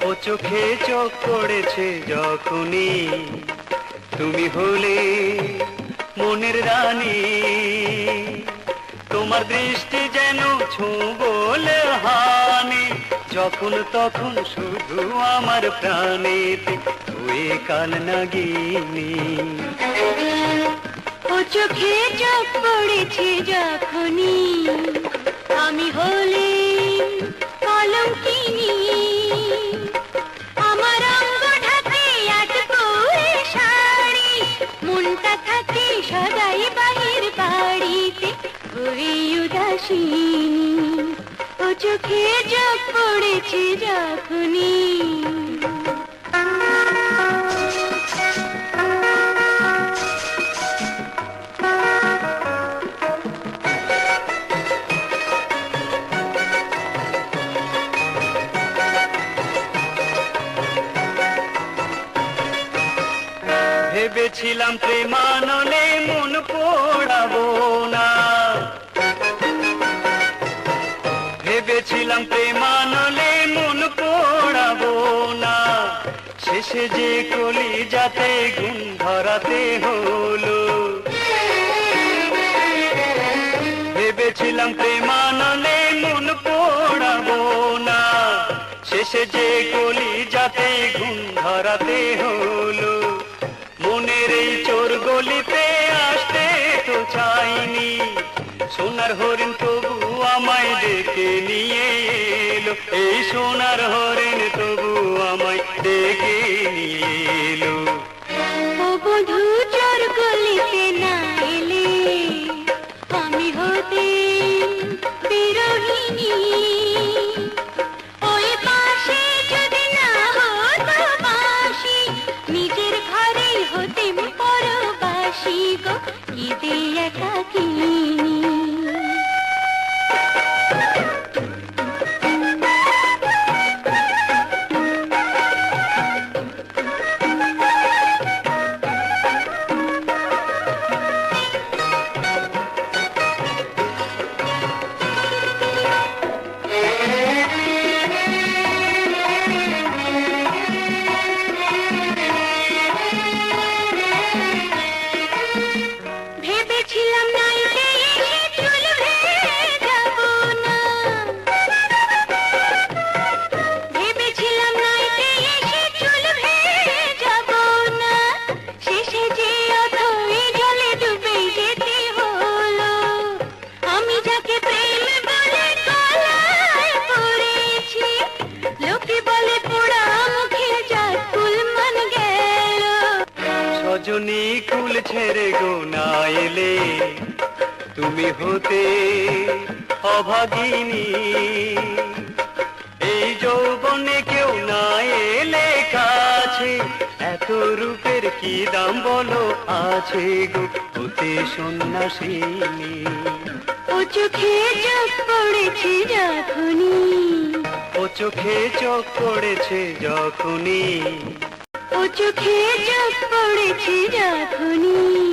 ও চোখে চোখ পড়েছে যখনই তুমি হলে মনের রানী, তোমার দৃষ্টি যেন ছোঁবলে হানি, যখন তখন শুধু আমার প্রাণেতে হয়ে কাল নাগিনী। ও চোখে চোখ পড়েছে যখনই আমি হলে কলঙ্কিনী, আমার অঙ্গ ঢাকে এক পরে শাড়ি, মনটা থাকে সদাই বাহির বাড়িতে হয়ে উদাসিনী। ও চোখে চোখ পড়েছে যখনই। ভেবেছিলাম প্রেমানলে মন পোড়াবো না, ভেবেছিলাম প্রেমানলে মন পোড়াবো না, শেষে যে কলি যাতে গুণ ধরাতে হলো। ভেবেছিলাম প্রেমানলে মন পোড়াবো না, শেষে যে কলি যাতে গুণ ধরাতে হলো। মনের এই চোর গলিতে আসতে তো চাইনি, সোনার হরিণ তবু আমায় ডেকে নিয়ে এলো, এই সোনার হরিণ তবু আমায় ডেকে নিয়ে এলো। ও বধূ চোর গলিতে না এলে আমি হতে বিরহিনী, ওই পাশে যদি না হতো বাঁশি, নিজের ঘরেই হতেম পরবাসী গো, কেঁদে একাকিনী। ভেবেছিলাম নাইতে এসে চুল ভেজাবো না, ভেবেছিলাম নাইতে এসে চুল ভেজাবো না, শেষে যে অথই জলে ডুবে যেতে হলো। আমি যাকে প্রেম বলে গলায় পড়েছি, লোকে বলে পোড়া মুখে যার ফুল মান গেল। সজনী কুল ছেড়ে গো না এলে তুমি হতে অভাগিনী, এই যৌবনে কেউ না এলে কাছে, এত রূপের কি দাম বলো আছে গো হতে সন্ন্যাসিনী। ও চোখে চোখ পড়েছে যখনই, ও চোখে চোখ পড়েছে যখনই, ও চোখে চোখ পড়েছে যখনই।